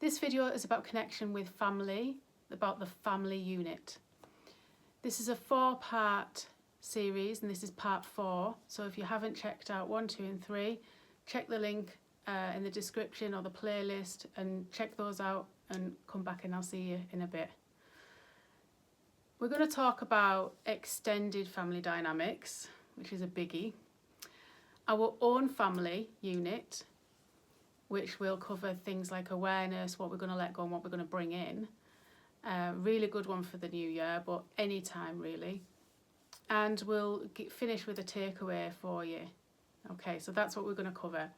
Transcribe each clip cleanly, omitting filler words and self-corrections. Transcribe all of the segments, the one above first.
This video is about connection with family, about the family unit. This is a 4-part series and this is part 4. So if you haven't checked out 1, 2 and 3, check the link in the description or the playlist and check those out and come back and I'll see you in a bit. We're going to talk about extended family dynamics, which is a biggie. Our own family unit, which will cover things like awareness, what we're going to let go and what we're going to bring in. Really good one for the new year, but anytime really. And we'll finish with a takeaway for you. Okay, so that's what we're going to cover.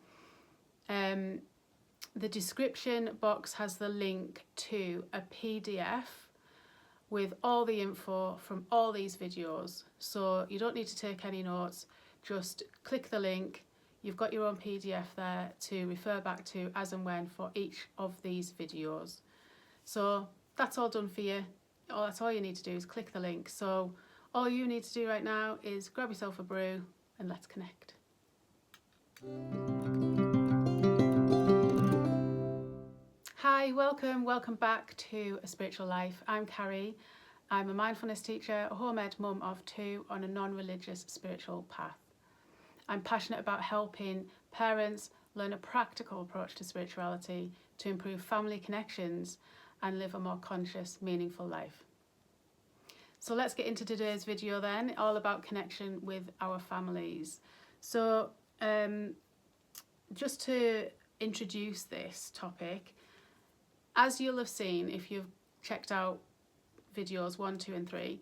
The description box has the link to a PDF with all the info from all these videos. So you don't need to take any notes, just click the link. You've got your own PDF there to refer back to as and when for each of these videos. So that's all done for you. That's all you need to do is click the link. So all you need to do right now is grab yourself a brew and let's connect. Hi, welcome back to A Spiritual Life. I'm Carrie. I'm a mindfulness teacher, a home-ed mum of 2 on a non-religious spiritual path. I'm passionate about helping parents learn a practical approach to spirituality to improve family connections and live a more conscious, meaningful life. So let's get into today's video then, all about connection with our families. So just to introduce this topic, as you'll have seen if you've checked out videos 1, 2 and 3,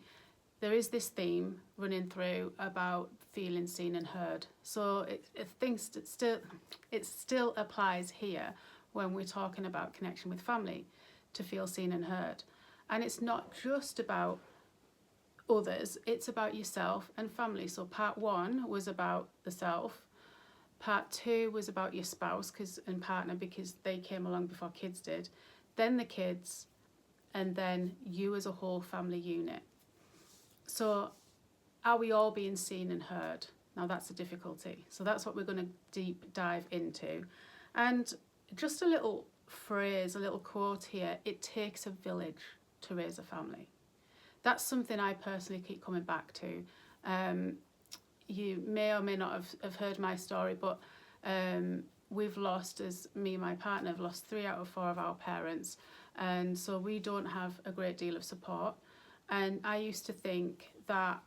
there is this theme running through about feeling seen and heard. So it still applies here when we're talking about connection with family, to feel seen and heard. And it's not just about others, it's about yourself and family. So part 1 was about the self, part 2 was about your spouse and partner because they came along before kids did, then the kids, and then you as a whole family unit. So are we all being seen and heard? Now that's a difficulty. So that's what we're going to deep dive into. And just a little phrase, a little quote here, it takes a village to raise a family. That's something I personally keep coming back to. You may or may not have heard my story, but we've lost, as me and my partner have lost 3 out of 4 of our parents. And so we don't have a great deal of support. And I used to think that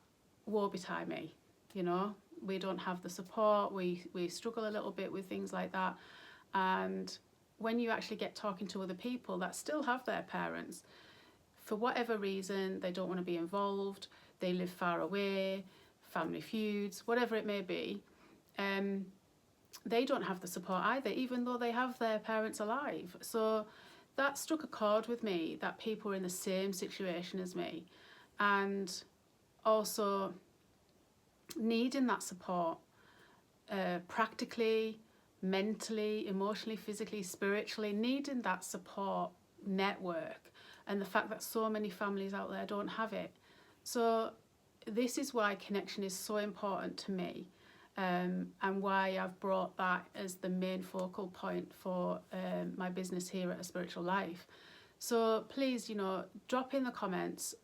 woe betide me, you know, we don't have the support, we struggle a little bit with things like that. And when you actually get talking to other people that still have their parents, for whatever reason, they don't want to be involved, they live far away, family feuds, whatever it may be, they don't have the support either, even though they have their parents alive. So that struck a chord with me, that people were in the same situation as me and also needing that support practically, mentally, emotionally, physically, spiritually, needing that support network, and the fact that so many families out there don't have it. So this is why connection is so important to me, and why I've brought that as the main focal point for my business here at A Spiritual Life. So please, you know, drop in the comments.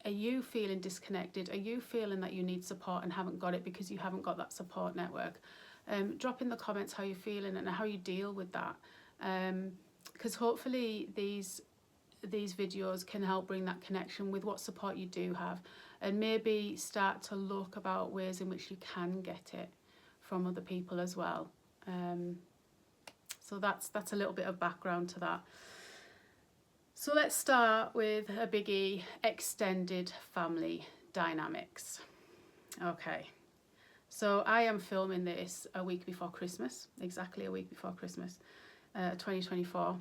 Are you feeling disconnected? Are you feeling that you need support and haven't got it because you haven't got that support network? Drop in the comments how you're feeling and how you deal with that. Because hopefully these videos can help bring that connection with what support you do have, and maybe start to look about ways in which you can get it from other people as well. So that's a little bit of background to that. So let's start with a biggie, extended family dynamics. Okay, so I am filming this a week before Christmas, exactly a week before Christmas, 2024.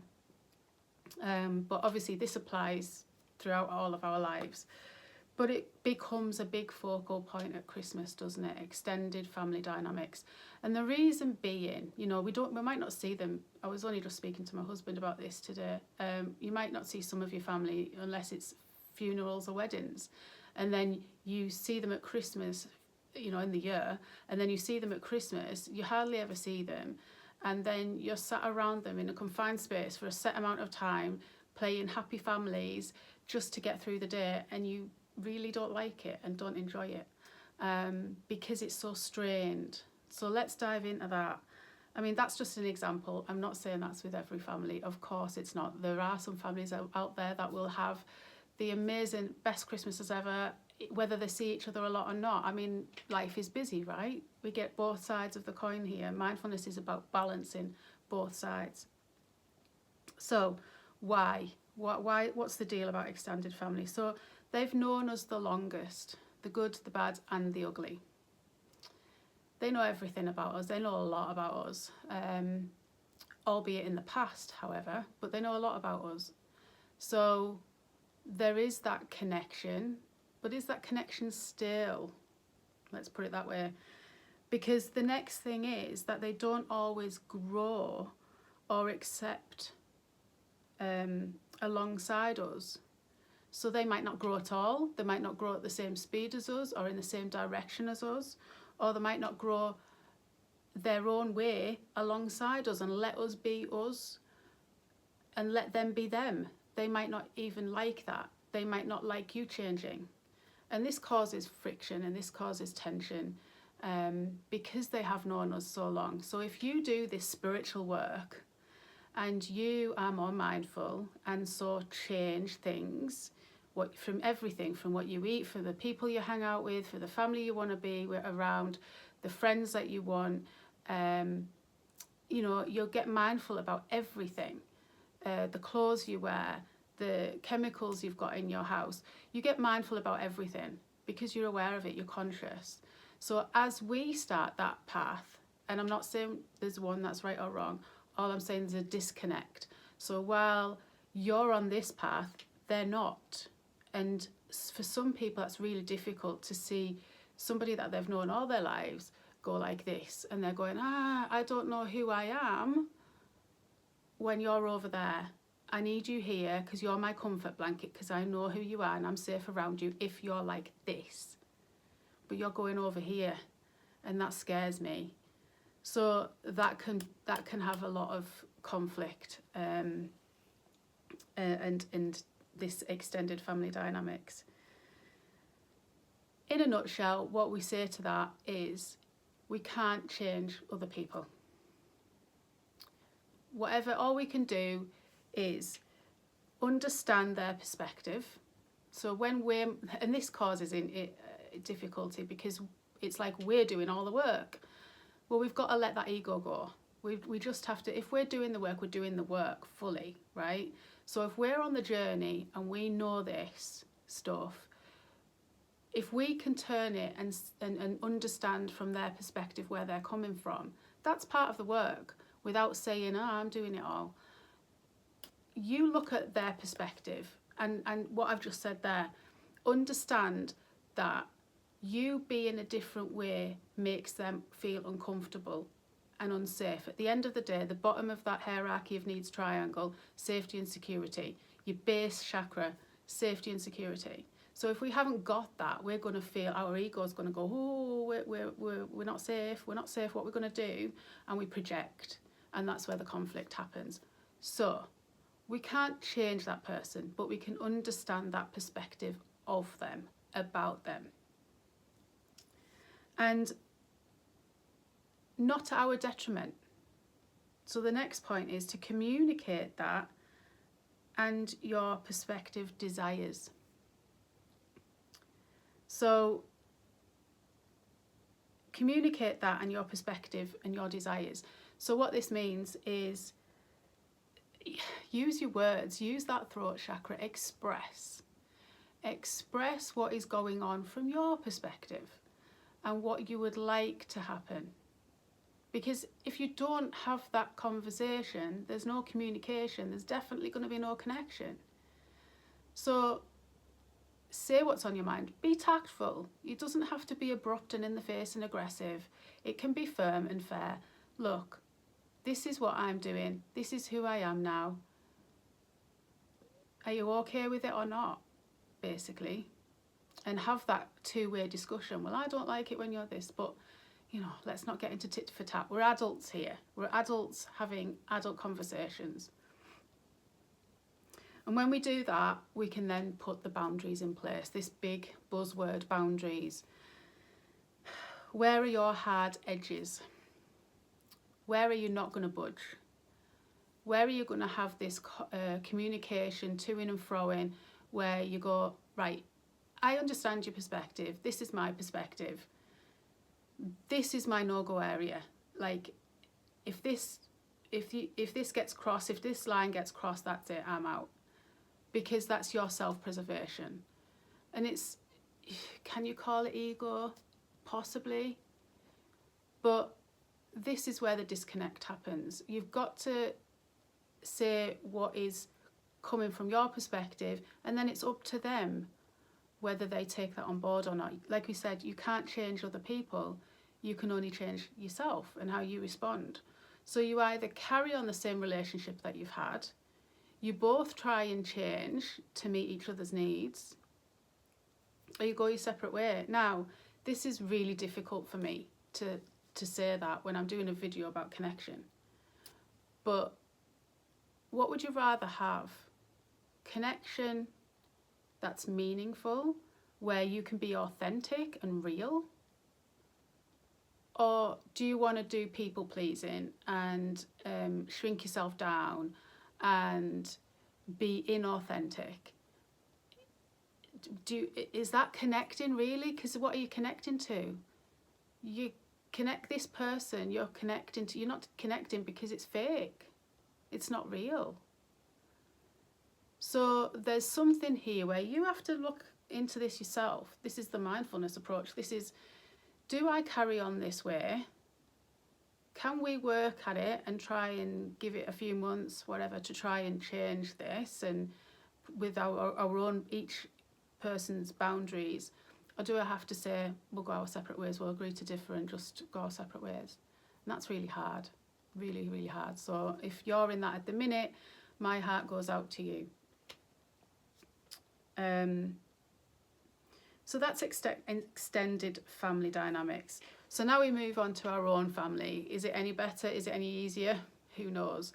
But obviously this applies throughout all of our lives. But it becomes a big focal point at Christmas, doesn't it? Extended family dynamics. And the reason being, you know, we might not see them. I was only just speaking to my husband about this today. You might not see some of your family unless it's funerals or weddings. And then you see them at Christmas, you know, in the year. And then you see them at Christmas. You hardly ever see them. and then you're sat around them in a confined space for a set amount of time, playing happy families just to get through the day, and you really don't like it and don't enjoy it, because it's so strained. So let's dive into that. I mean, that's just an example. I'm not saying that's with every family. Of course it's not. There are some families out there that will have the amazing best Christmases ever, whether they see each other a lot or not. I mean, life is busy, right? We get both sides of the coin here. Mindfulness is about balancing both sides. So why? What's the deal about extended family? So they've known us the longest, the good, the bad, and the ugly. They know everything about us. They know a lot about us, albeit in the past, however, but they know a lot about us. So there is that connection, but is that connection still? Let's put it that way. Because the next thing is that they don't always grow or accept alongside us. So they might not grow at all. They might not grow at the same speed as us or in the same direction as us, or they might not grow their own way alongside us and let us be us and let them be them. They might not even like that. They might not like you changing. And this causes friction and this causes tension, because they have known us so long. So if you do this spiritual work and you are more mindful and so change things, from everything, from what you eat, for the people you hang out with, for the family you want to be around, the friends that you want, you'll get mindful about everything, the clothes you wear, the chemicals you've got in your house. You get mindful about everything because you're aware of it, you're conscious. So as we start that path, and I'm not saying there's one that's right or wrong, all I'm saying is a disconnect. So while you're on this path, they're not. And for some people, that's really difficult to see somebody that they've known all their lives go like this. And they're going, I don't know who I am when you're over there. I need you here because you're my comfort blanket, because I know who you are and I'm safe around you if you're like this. But you're going over here, and that scares me. So that can have a lot of conflict, and this extended family dynamics. In a nutshell, what we say to that is we can't change other people. All we can do is understand their perspective. So and this causes difficulty because it's like we're doing all the work. Well, we've got to let that ego go. We just have to, if we're doing the work, we're doing the work fully, right? So if we're on the journey and we know this stuff, if we can turn it and understand from their perspective where they're coming from, that's part of the work, without saying, I'm doing it all. You look at their perspective and what I've just said there, understand that you being a different way makes them feel uncomfortable and unsafe. At the end of the day, the bottom of that hierarchy of needs triangle, safety and security, your base chakra, safety and security. So if we haven't got that, we're going to feel, our ego's going to go, we're not safe, what we're going to do? And we project, and that's where the conflict happens. So we can't change that person, but we can understand that perspective of them, about them. And not to our detriment. So the next point is to communicate that and your perspective desires. So communicate that and your perspective and your desires. So what this means is use your words, use that throat chakra, express what is going on from your perspective and what you would like to happen. Because if you don't have that conversation, there's no communication, there's definitely going to be no connection. So say what's on your mind. Be tactful. It doesn't have to be abrupt and in the face and aggressive. It can be firm and fair. Look, this is what I'm doing. This is who I am now. Are you okay with it or not? Basically. And have that two-way discussion. Well, I don't like it when you're this, but let's not get into tit for tat. We're adults here. We're adults having adult conversations. And when we do that, we can then put the boundaries in place. This big buzzword, boundaries. Where are your hard edges? Where are you not going to budge? Where are you going to have this communication to in and fro in, where you go, right, I understand your perspective. This is my perspective. This is my no-go area. Like, if this gets crossed, if this line gets crossed, that's it, I'm out. Because that's your self-preservation. And can you call it ego? Possibly. But this is where the disconnect happens. You've got to say what is coming from your perspective, and then it's up to them whether they take that on board or not. Like we said, you can't change other people. You can only change yourself and how you respond. So you either carry on the same relationship that you've had, you both try and change to meet each other's needs, or you go your separate way. Now, this is really difficult for me to say that when I'm doing a video about connection. But what would you rather have? Connection that's meaningful, where you can be authentic and real? Or do you want to do people pleasing and shrink yourself down and be inauthentic? Is that connecting really? Because what are you connecting to? You connect this person, you're not connecting because it's fake. It's not real. So there's something here where you have to look into this yourself. This is the mindfulness approach. This is, do I carry on this way? Can we work at it and try and give it a few months, whatever, to try and change this, and with our own, each person's boundaries? Or do I have to say, we'll go our separate ways, we'll agree to differ and just go our separate ways? And that's really hard, really, really hard. So if you're in that at the minute, my heart goes out to you. So that's extended family dynamics. So now we move on to our own family. Is it any better? Is it any easier? Who knows?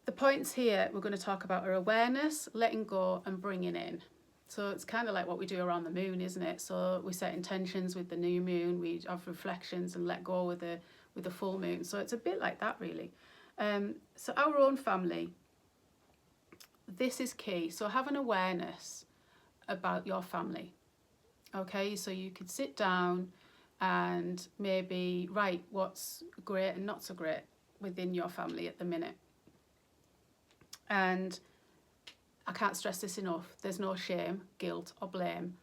The points here we're going to talk about are awareness, letting go, and bringing in. So it's kind of like what we do around the moon, isn't it? So we set intentions with the new moon, we have reflections and let go with the full moon. So it's a bit like that, really. So our own family, this is key. So have an awareness about your family. Okay, so you could sit down and maybe write what's great and not so great within your family at the minute. And I can't stress this enough, there's no shame, guilt or blame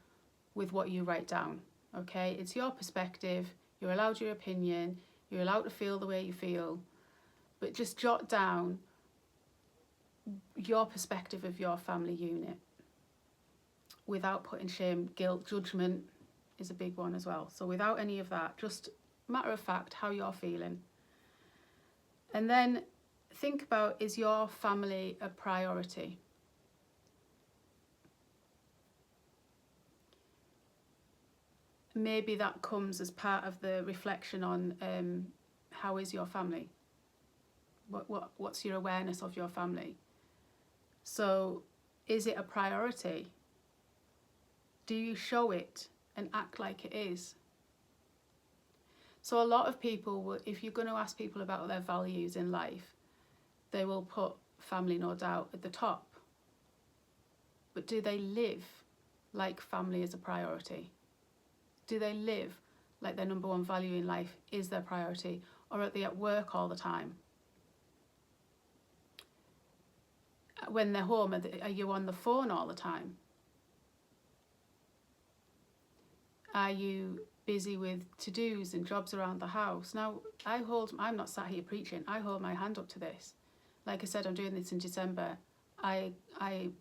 with what you write down. Okay, it's your perspective, you're allowed your opinion, you're allowed to feel the way you feel, but just jot down your perspective of your family unit without putting shame, guilt, judgment is a big one as well. So without any of that, just matter of fact, how you're feeling. And then think about, is your family a priority? Maybe that comes as part of the reflection on how is your family? What's your awareness of your family? So is it a priority? Do you show it and act like it is? So a lot of people will, if you're going to ask people about their values in life, they will put family, no doubt, at the top. But do they live like family is a priority? Do they live like their number one value in life is their priority? Or are they at work all the time? When they're home, are you on the phone all the time? Are you busy with to-dos and jobs around the house? Now, I'm not sat here preaching, I hold my hand up to this. Like I said, I'm doing this in December. I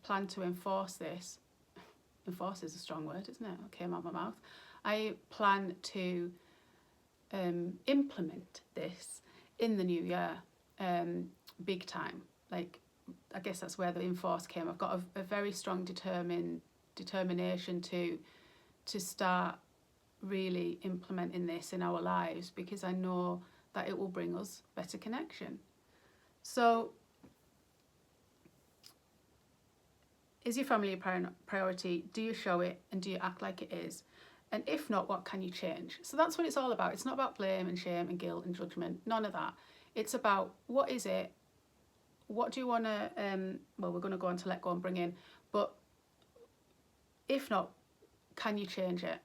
plan to enforce this. Enforce is a strong word, isn't it? It came out of my mouth. I plan to implement this in the new year, big time. Like, I guess that's where the enforce came. I've got a very strong determination to start really implementing this in our lives because I know that it will bring us better connection. So, is your family a priority? Do you show it and do you act like it is? And if not, what can you change? So that's what it's all about. It's not about blame and shame and guilt and judgment. None of that. It's about what is it? What do you want to, well, we're going to go on to let go and bring in. But if not, can you change it?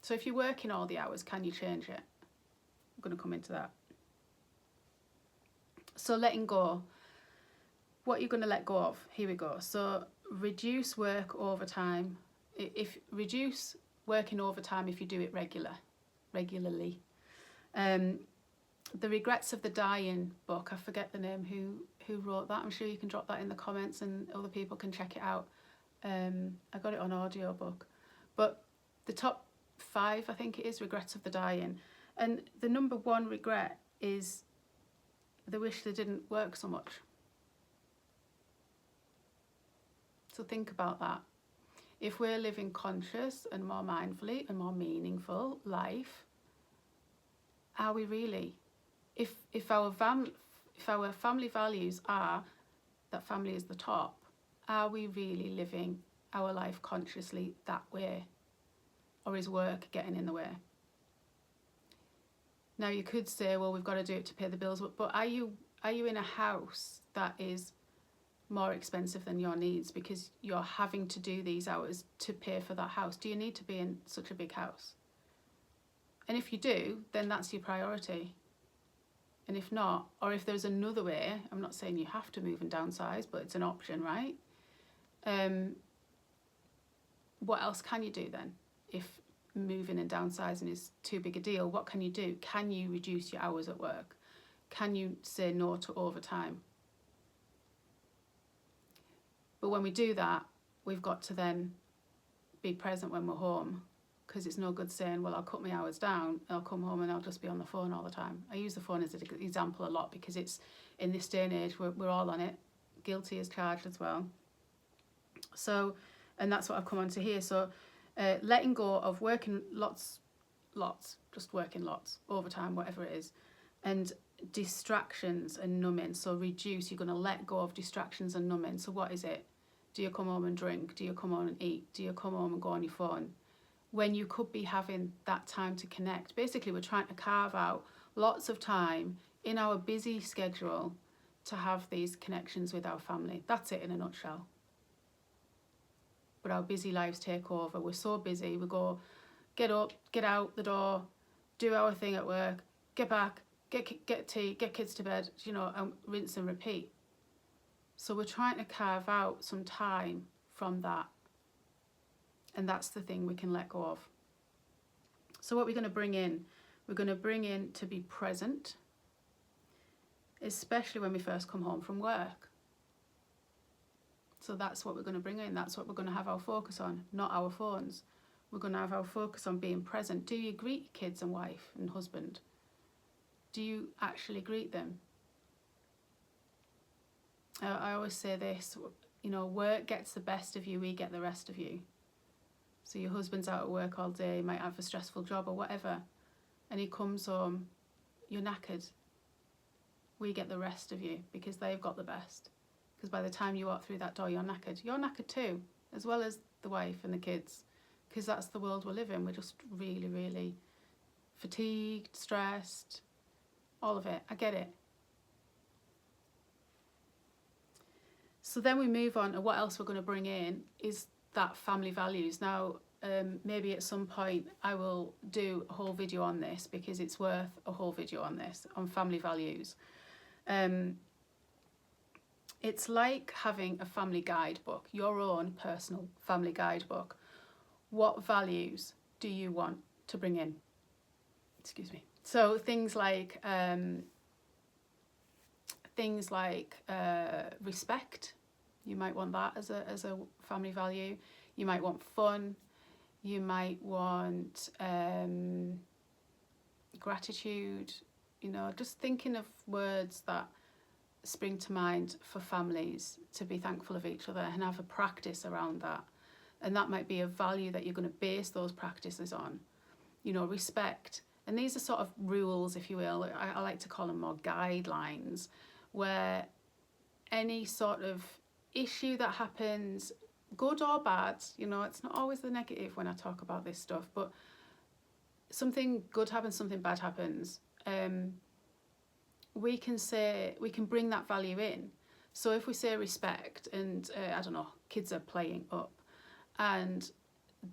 So if you're working all the hours, can you change it? I'm going to come into that. So letting go. What you're going to let go of. Here we go. So reduce work overtime. Reduce working overtime if you do it regularly. The Regrets of the Dying book, I forget the name who wrote that. I'm sure you can drop that in the comments and other people can check it out. I got it on audiobook. But the top 5, I think it is, Regrets of the Dying. And the number 1 regret is they wish they didn't work so much. So think about that. If we're living conscious and more mindfully and more meaningful life, are we really? If our family values are that family is the top, are we really living our life consciously that way? Or is work getting in the way? Now you could say, well, we've got to do it to pay the bills, but are you in a house that is more expensive than your needs because you're having to do these hours to pay for that house? Do you need to be in such a big house? And if you do, then that's your priority. And if not, or if there's another way, I'm not saying you have to move and downsize, but it's an option, right? What else can you do then? If moving and downsizing is too big a deal, what can you do? Can you reduce your hours at work? Can you say no to overtime? But when we do that, we've got to then be present when we're home, because it's no good saying, well, I'll cut my hours down, I'll come home and I'll just be on the phone all the time. I use the phone as an example a lot because it's, in this day and age, we're all on it. Guilty as charged as well. So, and that's what I've come on to here. So letting go of working lots, just working lots, overtime, whatever it is, and distractions and numbing. So reduce, you're going to let go of distractions and numbing. So what is it? Do you come home and drink? Do you come home and eat? Do you come home and go on your phone? When you could be having that time to connect. Basically, we're trying to carve out lots of time in our busy schedule to have these connections with our family. That's it in a nutshell. But our busy lives take over. We're so busy. We go, get up, get out the door, do our thing at work, get back, get tea, get kids to bed, and rinse and repeat. So we're trying to carve out some time from that. And that's the thing we can let go of. So what we're going to bring in, we're going to bring in to be present, especially when we first come home from work. So that's what we're going to bring in. That's what we're going to have our focus on, not our phones. We're going to have our focus on being present. Do you greet your kids and wife and husband? Do you actually greet them? I always say this, work gets the best of you, we get the rest of you. So your husband's out at work all day, might have a stressful job or whatever, and he comes home, you're knackered. We get the rest of you because they've got the best. Because by the time you walk through that door, you're knackered. You're knackered too, as well as the wife and the kids, because that's the world we live in. We're just really, really fatigued, stressed, all of it. I get it. So then we move on, and what else we're going to bring in is that family values. Now, maybe at some point I will do a whole video on this because it's worth a whole video on this, on family values. It's like having a family guidebook, your own personal family guidebook. What values do you want to bring in? Excuse me. So things like respect. You might want that as a family value. You might want fun. You might want gratitude. Just thinking of words that spring to mind for families to be thankful of each other and have a practice around that. And that might be a value that you're going to base those practices on. respect. And these are sort of rules, if you will. I like to call them more guidelines, where any sort of issue that happens, good or bad, it's not always the negative when I talk about this stuff, but something good happens, something bad happens, we can bring that value in. So if we say respect and, I don't know, kids are playing up and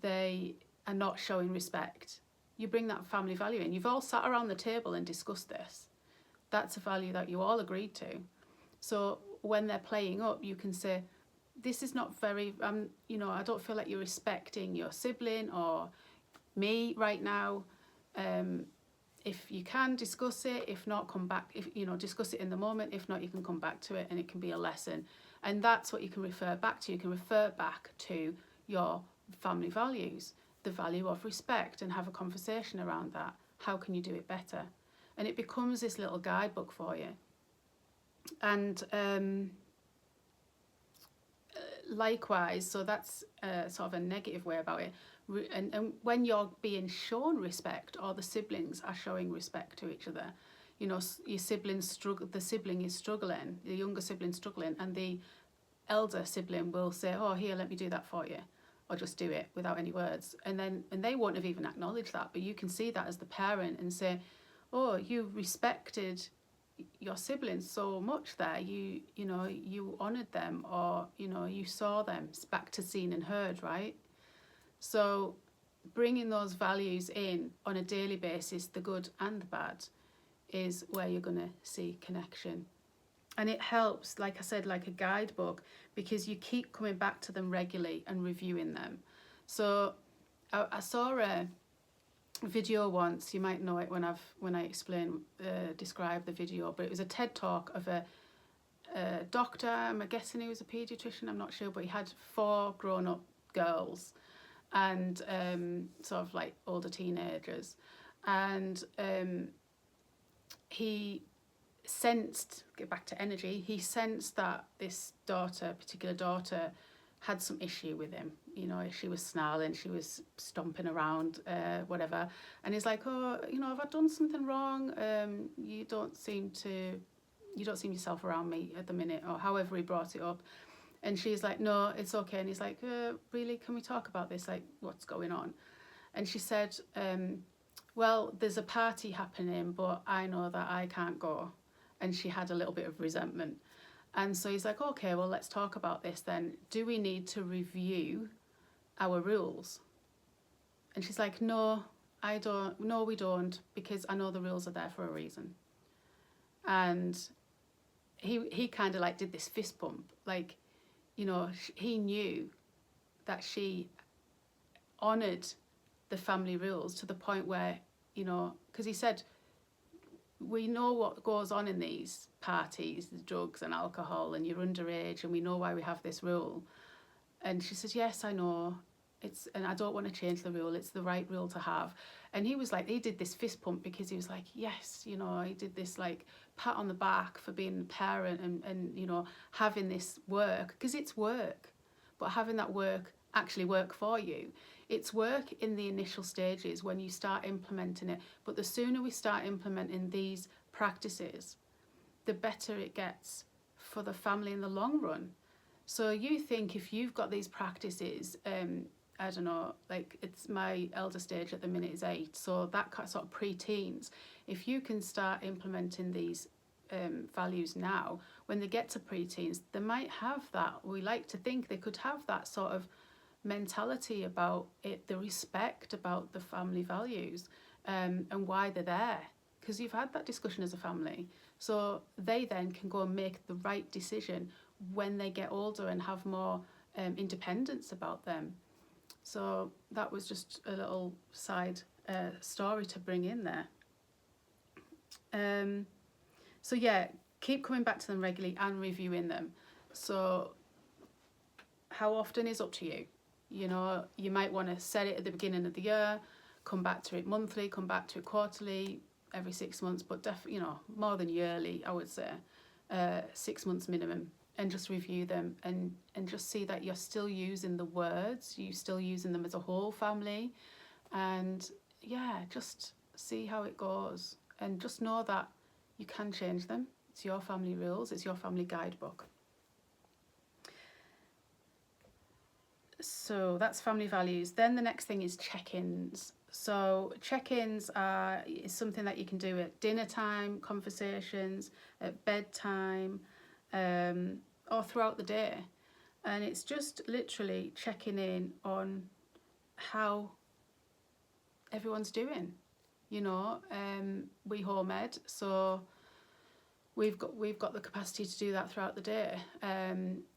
they are not showing respect, you bring that family value in. You've all sat around the table and discussed this. That's a value that you all agreed to. So when they're playing up, you can say, this is not very, I don't feel like you're respecting your sibling or me right now. If you can, discuss it. If not, come back. Discuss it in the moment. If not, you can come back to it and it can be a lesson. And that's what you can refer back to. You can refer back to your family values, the value of respect, and have a conversation around that. How can you do it better? And it becomes this little guidebook for you. And likewise, so that's sort of a negative way about it. And when you're being shown respect, or the siblings are showing respect to each other, your siblings struggle. The sibling is struggling, the younger sibling struggling, and the elder sibling will say, "Oh, here, let me do that for you," or just do it without any words. And they won't have even acknowledged that, but you can see that as the parent and say, "Oh, you respected your siblings so much there. You honoured them, or you saw them." It's back to seen and heard, right? So bringing those values in on a daily basis, the good and the bad, is where you're going to see connection. And it helps, like I said, like a guidebook, because you keep coming back to them regularly and reviewing them. So I saw a video once, you might know it when I describe the video, but it was a TED talk of a doctor. I'm guessing he was a paediatrician, I'm not sure, but he had 4 grown-up girls and sort of like older teenagers, and he sensed, get back to energy, he sensed that this particular daughter had some issue with him. She was snarling, she was stomping around, whatever. And he's like, "Oh, have I done something wrong? You don't seem yourself around me at the minute," or however he brought it up. And she's like, "No, it's okay." And he's like, "Really, can we talk about this? Like, what's going on?" And she said, "Well, there's a party happening, but I know that I can't go." And she had a little bit of resentment. And so he's like, "Okay, well, let's talk about this then. Do we need to review our rules?" And she's like, "No, I don't. No, we don't, because I know the rules are there for a reason." And he kind of like did this fist bump, like, he knew that she honoured the family rules to the point where, because he said, "We know what goes on in these parties, the drugs and alcohol, and you're underage, and we know why we have this rule." And she says, "Yes, I know. And I don't want to change the rule. It's the right rule to have." And he was like, he did this fist pump because he was like, yes, he did this like pat on the back for being a parent and having this work, because it's work, but having that work actually work for you. It's work in the initial stages when you start implementing it, but the sooner we start implementing these practices, the better it gets for the family in the long run. So you think, if you've got these practices, I don't know, like, it's my eldest age at the minute is 8, so that sort of pre-teens, if you can start implementing these values now, when they get to pre-teens, they might have that, we like to think they could have that sort of mentality about it, the respect about the family values, and why they're there, because you've had that discussion as a family. So they then can go and make the right decision when they get older and have more independence about them. So that was just a little side story to bring in there. So yeah, keep coming back to them regularly and reviewing them. So how often is up to you. You might want to set it at the beginning of the year, come back to it monthly, come back to it quarterly, every 6 months, but more than yearly, I would say, 6 months minimum. And just review them and just see that you're still using the words, you're still using them as a whole family. And, yeah, just see how it goes, and just know that you can change them. It's your family rules, it's your family guidebook. So that's family values. Then the next thing is check-ins. So check-ins is something that you can do at dinner time, conversations, at bedtime, or throughout the day. And it's just literally checking in on how everyone's doing. You know, we home ed, so we've got the capacity to do that throughout the day.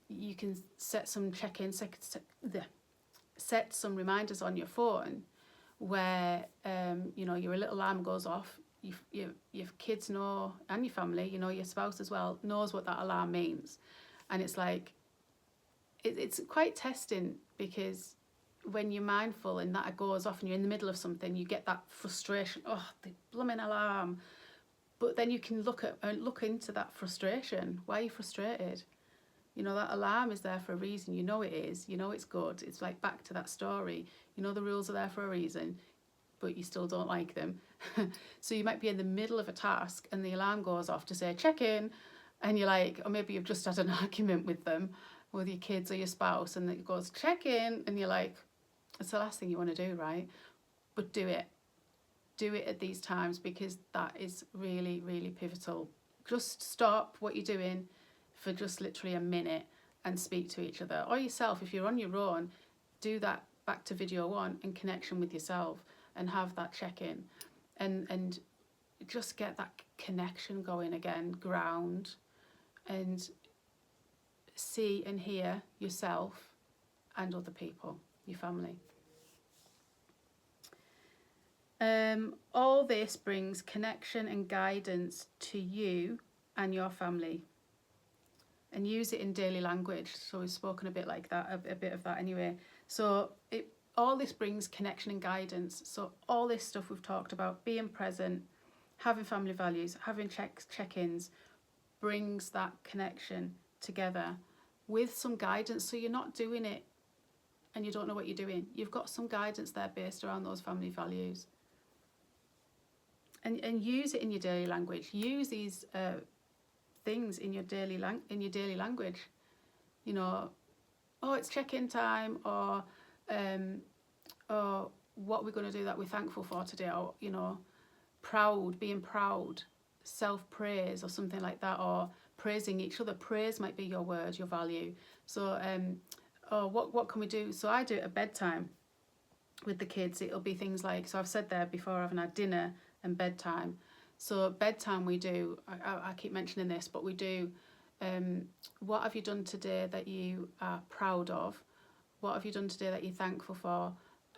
You can set some check-ins, set some reminders on your phone where you know, your little alarm goes off. Your kids know, and your family, you know, your spouse as well, knows what that alarm means. And it's like, it's quite testing, because when you're mindful and that goes off and you're in the middle of something, you get that frustration, oh, the blooming alarm. But then you can look into that frustration. Why are you frustrated? You know, that alarm is there for a reason. You know it is. You know it's good. It's like back to that story. You know the rules are there for a reason, but you still don't like them. So you might be in the middle of a task and the alarm goes off to say check in, and you're like, or maybe you've just had an argument with them, with your kids or your spouse, and it goes check in, and you're like, it's the last thing you want to do, right? But do it. Do it at these times, because that is really, really pivotal. Just stop what you're doing for just literally a minute and speak to each other, or yourself. If you're on your own, do that back to video 1 in connection with yourself, and have that check-in, and just get that connection going again, ground, and see and hear yourself and other people, your family. All this brings connection and guidance to you and your family, and use it in daily language. So we've spoken a bit like that, a bit of that anyway. So all this brings connection and guidance. So all this stuff we've talked about, being present, having family values, having check-ins, brings that connection together with some guidance. So you're not doing it and you don't know what you're doing. You've got some guidance there based around those family values. And use it in your daily language. Use these things in your daily language. You know, oh, it's check-in time, or what we're going to do that we're thankful for today, or, you know, proud, being proud, self-praise or something like that, or praising each other. Praise might be your word, your value. So what can we do? So I do it at bedtime with the kids. It'll be things like, so I've said there before, having our dinner and bedtime. So bedtime we do, I keep mentioning this, but we do, what have you done today that you are proud of? What have you done today that you're thankful for?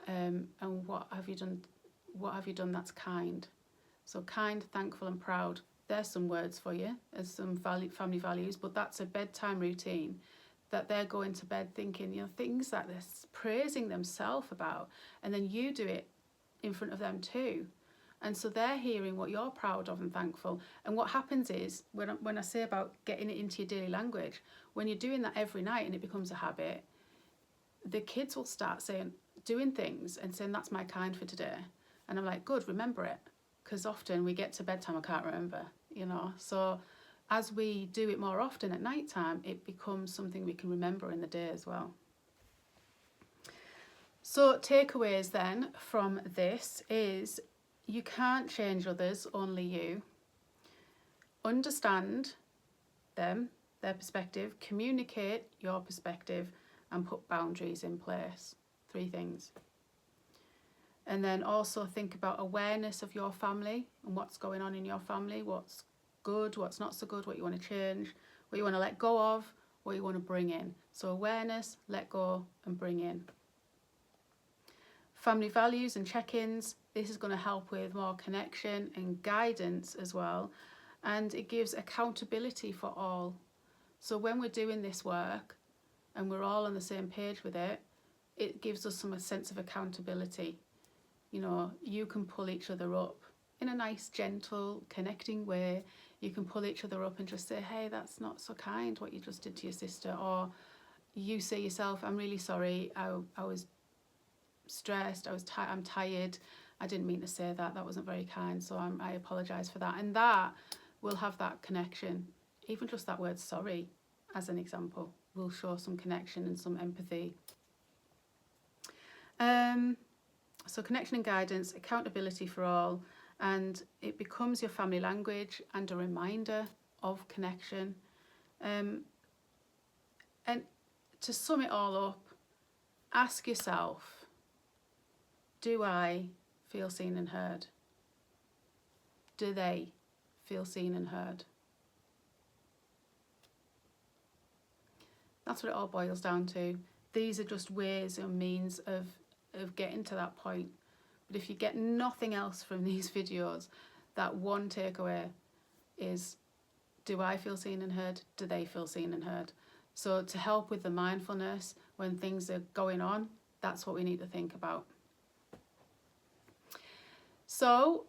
And what have you done that's kind? So kind, thankful and proud. There's some words for you as some family values, but that's a bedtime routine that they're going to bed thinking, you know, things that they're praising themselves about, and then you do it in front of them too. And so they're hearing what you're proud of and thankful. And what happens is, when I say about getting it into your daily language, when you're doing that every night and it becomes a habit, the kids will start doing things and saying, that's my kind for today. And I'm like, good, remember it. Because often we get to bedtime, I can't remember, you know. So as we do it more often at night time, it becomes something we can remember in the day as well. So takeaways then from this is, you can't change others, only you. Understand them, their perspective, communicate your perspective, and put boundaries in place. 3 things. And then also think about awareness of your family and what's going on in your family, what's good, what's not so good, what you want to change, what you want to let go of, what you want to bring in. So awareness, let go, and bring in. Family values and check-ins. This is going to help with more connection and guidance as well. And it gives accountability for all. So when we're doing this work and we're all on the same page with it, it gives us some sense of accountability. You know, you can pull each other up in a nice, gentle, connecting way. You can pull each other up and just say, hey, that's not so kind what you just did to your sister. Or you say yourself, I'm really sorry, I was stressed, I'm tired, I didn't mean to say that. That wasn't very kind. So I apologise for that. And that will have that connection. Even just that word sorry, as an example, will show some connection and some empathy. So connection and guidance, accountability for all, and it becomes your family language and a reminder of connection. And to sum it all up, ask yourself, do I feel seen and heard? Do they feel seen and heard? That's what it all boils down to. These are just ways and means of getting to that point. But if you get nothing else from these videos, that one takeaway is, do I feel seen and heard? Do they feel seen and heard? So to help with the mindfulness when things are going on, that's what we need to think about. So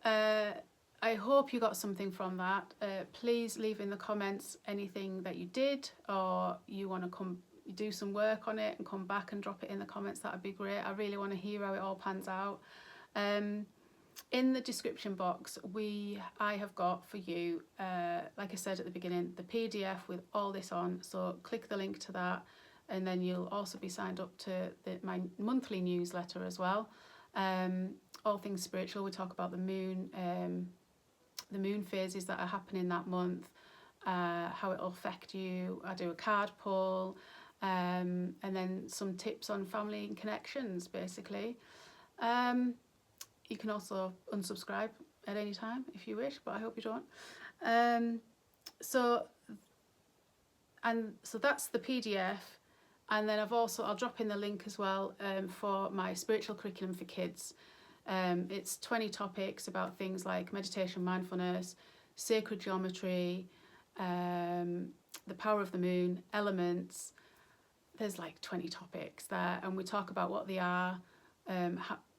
I hope you got something from that. Please leave in the comments anything that you did, or you want to come do some work on it and come back and drop it in the comments. That would be great. I really want to hear how it all pans out. In the description box, I have got for you, like I said at the beginning, the PDF with all this on. So click the link to that, and then you'll also be signed up to my monthly newsletter as well. All things spiritual. We talk about the moon phases that are happening that month, how it will affect you. I do a card pull, and then some tips on family and connections, basically. You can also unsubscribe at any time if you wish, but I hope you don't. So that's the PDF. And then I'll drop in the link as well for my spiritual curriculum for kids. It's 20 topics about things like meditation, mindfulness, sacred geometry, the power of the moon, elements. There's like 20 topics there, and we talk about what they are,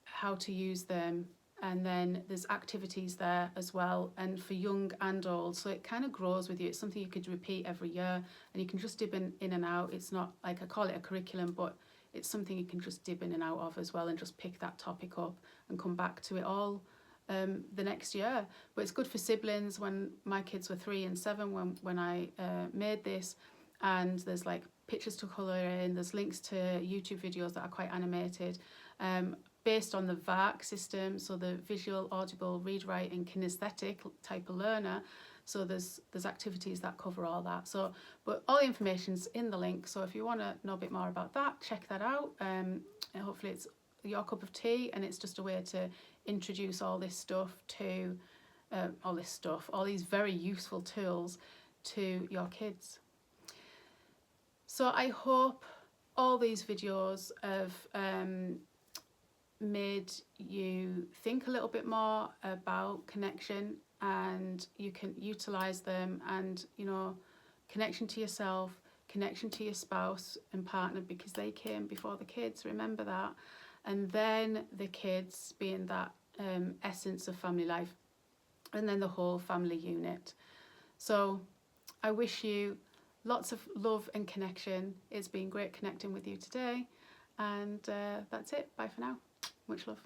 how to use them, and then there's activities there as well, and for young and old, so it kind of grows with you. It's something you could repeat every year, and you can just dip in and out. It's not like, I call it a curriculum, but it's something you can just dip in and out of as well, and just pick that topic up and come back to it all the next year. But it's good for siblings. When my kids were 3 and 7 when I made this, and there's like pictures to colour in, there's links to YouTube videos that are quite animated, based on the VARC system, so the visual, audible, read, write and kinesthetic type of learner. So there's activities that cover all that. So, but all the information's in the link. So if you want to know a bit more about that, check that out. And hopefully it's your cup of tea, and it's just a way to introduce all this stuff to, all these very useful tools to your kids. So I hope all these videos have made you think a little bit more about connection, and you can utilize them, and connection to yourself, connection to your spouse and partner, because they came before the kids, remember that, and then the kids being that essence of family life, and then the whole family unit. So I wish you lots of love and connection. It's been great connecting with you today, and that's it. Bye for now. Much love.